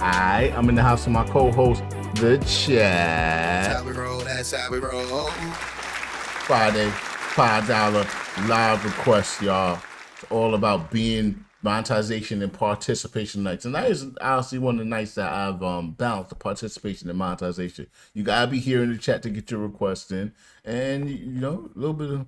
I'm in the house of my co-host, The Chat. That's how we roll. That's how we roll. Friday, $5 live request, y'all. It's all about being monetization and participation nights. And that is honestly one of the nights that I've balanced the participation and monetization. You gotta be here in the chat to get your request in. And, you know, a little bit of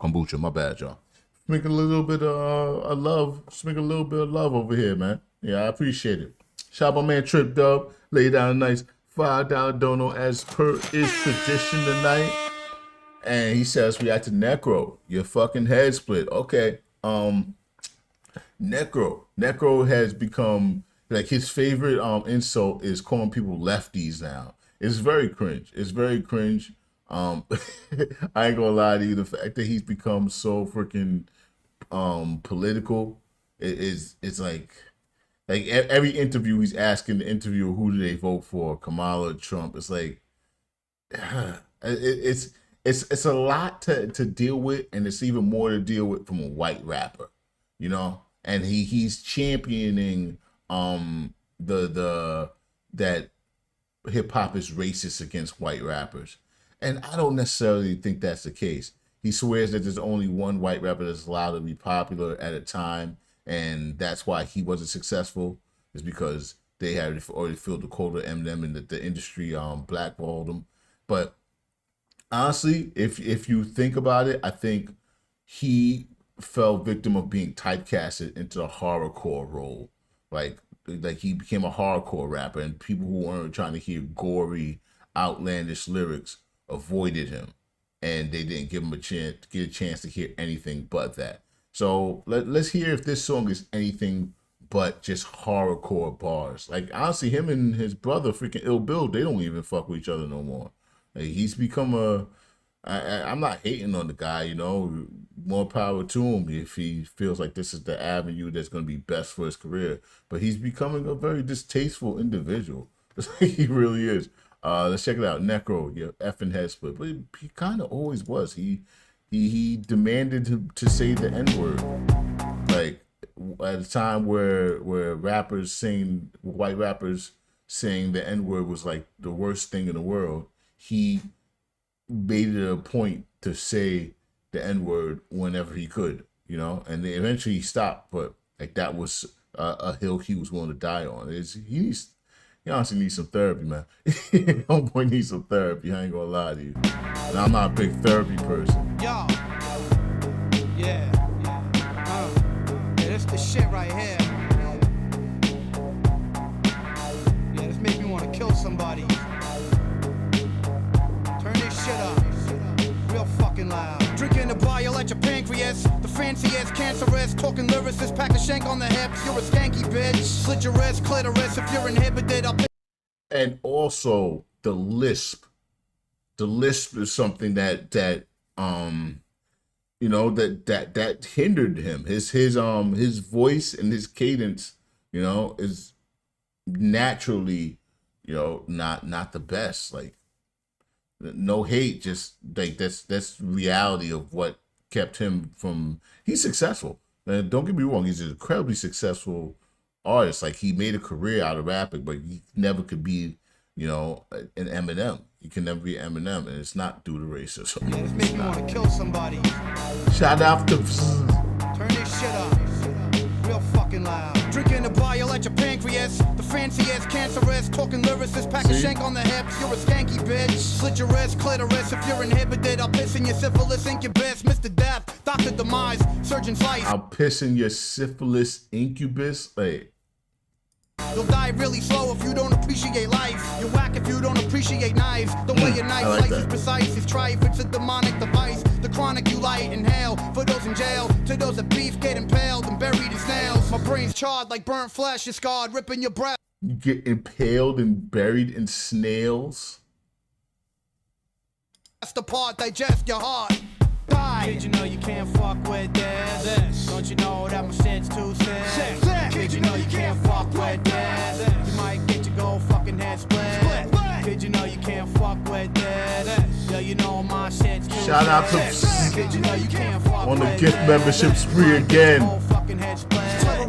kombucha, my bad, y'all. Make a little bit of love. Make a little bit of love over here, man. Yeah, I appreciate it. Shout out my man Trip Dub. Lay down a nice $5 dono as per is tradition tonight. And he says react to Necro. Your fucking head split. Okay. Necro has become like his favorite insult is calling people lefties now. It's very cringe. It's very cringe. I ain't gonna lie to you, the fact that he's become so freaking political it's like every interview he's asking the interviewer who do they vote for, Kamala or Trump. It's like it's a lot to deal with, and it's even more to deal with from a white rapper, you know. And he's championing that hip hop is racist against white rappers. And I don't necessarily think that's the case. He swears that there's only one white rapper that's allowed to be popular at a time, and that's why he wasn't successful, is because they had already filled the quota of Eminem and the industry blackballed him. But honestly, if you think about it, I think he fell victim of being typecasted into the horrorcore role. Like he became a horrorcore rapper, and people who weren't trying to hear gory, outlandish lyrics avoided him, and they didn't give him get a chance to hear anything but that. So let's hear if this song is anything but just horrorcore bars. Like honestly, him and his brother, freaking Ill Bill, they don't even fuck with each other no more. Like, he's become I'm not hating on the guy, you know, more power to him if he feels like this is the avenue that's going to be best for his career. But he's becoming a very distasteful individual. He really is. Let's check it out. Necro, your effing head split. But he kind of always was. He demanded to say the N-word. Like at a time where white rappers saying the N-word was like the worst thing in the world, he made it a point to say the N-word whenever he could, you know. And then eventually he stopped, but like that was a hill he was willing to die on. He honestly needs some therapy, man. Homeboy needs some therapy. I ain't gonna lie to you. And I'm not a big therapy person. Yo. Yeah. This the shit right here. Yeah, this makes me want to kill somebody. Turn this shit up. Real fucking loud. Drinking the bile at your pancreas. The fanciest, cancerous, talking lyricist, pack a shank on the hips. You're a skanky bitch. Slit your wrist, clitoris. If you're inhibited, I'll. And also the lisp. The lisp is something that you know that hindered him. His voice and his cadence, you know, is naturally, you know, not the best. Like, no hate, just like that's reality of what kept him from. He's successful. And don't get me wrong, he's an incredibly successful artist. Like, he made a career out of rapping, but he never could be, you know, an Eminem. You can never be Eminem, and it's not due to racism. Yeah, this makes me want to kill somebody. Shout out to. Turn this shit up. Real fucking loud. Drinking the bile at your pancreas. The fanciest, cancerous, talking lyricist, pack a shank on the hips. You're a skanky bitch. Slit your wrist, clitoris. If you're inhibited, I'll piss in your syphilis incubus. Mr. Death, Dr. Demise, Surgeon Slice. I'll piss in your syphilis incubus. Like, you'll die really slow if you don't appreciate life. You're whack if you don't appreciate knives. The way your knife like slice is precise. It's trife, it's a demonic device. The chronic you light, inhale. For those in jail, to those that beef get impaled and buried in snails. My brain's charred like burnt flesh is scarred, ripping your breath. You get impaled and buried in snails. That's the part, digest your heart. Die. Kid, you know you can't fuck with this. Don't you know that my shit's too sick? Kid, you know you can't fuck with this. You might get your gold fucking head split. Kid, you know you can't fuck with this. Yeah, you know my shit's too sick. Shout out to Kid, you know you can't fuck on the with gift this. membership spree again. Gold fucking head split.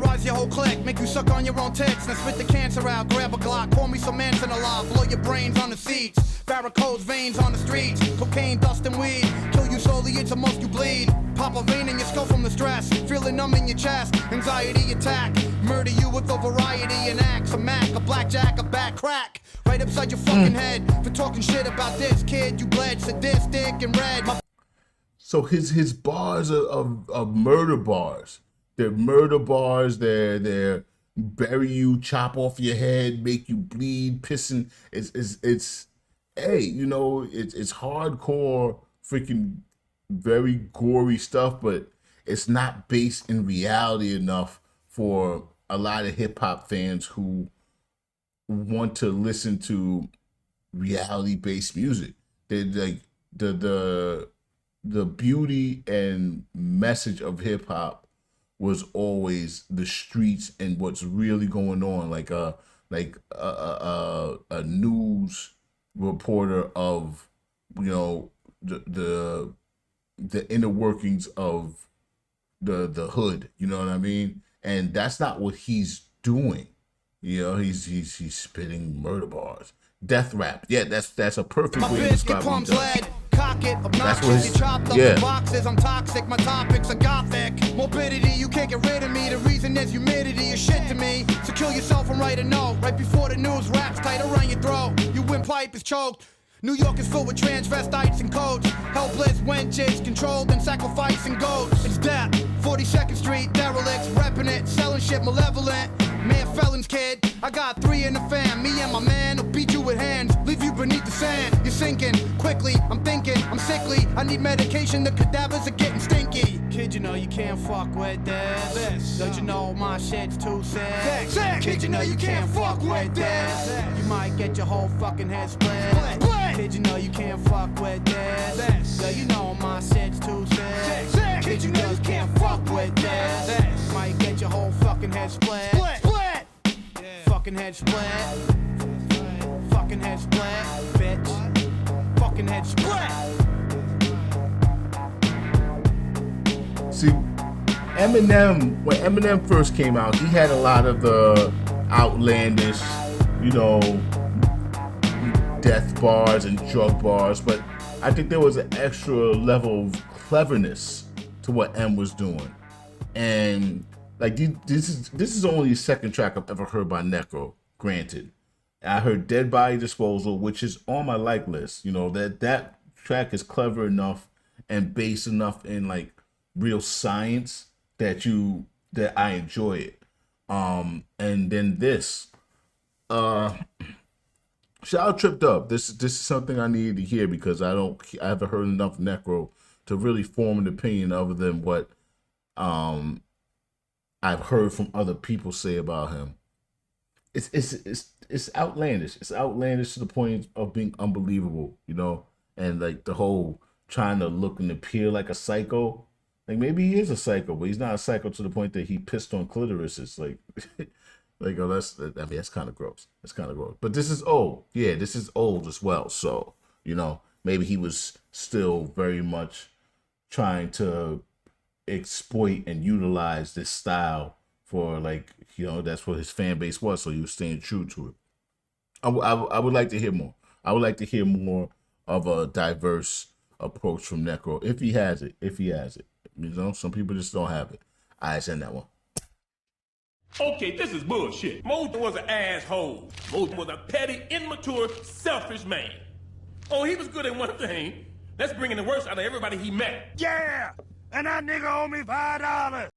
terrorize your whole clique, make you suck on your own tits, then spit the cancer out, grab a Glock, pour me some Manson alive, blow your brains on the seats, varicose veins on the streets, cocaine, dust and weed, kill you slowly, it's a most you bleed, pop a vein in your skull from the stress, feeling numb in your chest, anxiety attack, murder you with a variety and acts, a Mac, a blackjack, a back crack, right upside your fucking head, for talking shit about this kid, you bled, sadistic and red. So his bars are murder bars. They're murder bars. They're bury you, chop off your head, make you bleed, pissing. It's hey, you know, it's hardcore, freaking very gory stuff, but it's not based in reality enough for a lot of hip hop fans who want to listen to reality based music. They're like the beauty and message of hip hop was always the streets and what's really going on, like a news reporter of, you know, the inner workings of the hood, you know what I mean? And that's not what he's doing. You know, he's spitting murder bars, death rap. Yeah, that's a perfect way to describe what he does. Cock it, obnoxious, you chopped up the boxes, I'm toxic, my topics are gothic. Morbidity, you can't get rid of me, the reason is humidity, you're shit to me. So kill yourself and write a note, right before the news wraps tight around your throat. Your windpipe is choked. New York is filled with transvestites and codes. Helpless wenches, controlled and sacrificing goats. It's death, 42nd Street, derelicts, repping it, selling shit malevolent. Man, felons, kid, I got 3 in the fam. Me and my man will beat you with hands, leave you beneath the sand. You're sinking quickly, I'm thinking, I'm sickly. I need medication, the cadavers are getting stinky. Kid, you know you can't fuck with this. Don't you know my shit's too sick? Kid, you know you can't fuck with this. You might get your whole fucking head split. Kid, you know you can't fuck with this. Yo, you know my shit's too sick. Kid, you know you can't fuck with this. Might get your whole fucking head split. Fucking head split. Fucking head split, bitch. Fucking head split. See, Eminem, when Eminem first came out, he had a lot of the outlandish, you know, death bars and drug bars, but I think there was an extra level of cleverness to what M was doing. And like this is only the second track I've ever heard by Necro, granted. I heard Dead Body Disposal, which is on my like list. You know, that track is clever enough and based enough in like real science that I enjoy it. And then this shout out Tripped Up. This is something I needed to hear because I haven't heard enough Necro to really form an opinion other than what I've heard from other people say about him. It's outlandish. It's outlandish to the point of being unbelievable, you know? And like the whole trying to look and appear like a psycho. Like maybe he is a psycho, but he's not a psycho to the point that he pissed on clitorises. Like like, oh, that's kind of gross. That's kind of gross. But this is old. Yeah, this is old as well. So, you know, maybe he was still very much trying to exploit and utilize this style for, like, you know, that's what his fan base was. So he was staying true to it. I would like to hear more. I would like to hear more of a diverse approach from Necro if he has it. You know, some people just don't have it. I send that one. Okay, this is bullshit. Moseefus was an asshole. Moseefus was a petty, immature, selfish man. Oh, he was good at one thing. That's bringing the worst out of everybody he met. Yeah! And that nigga owe me $5.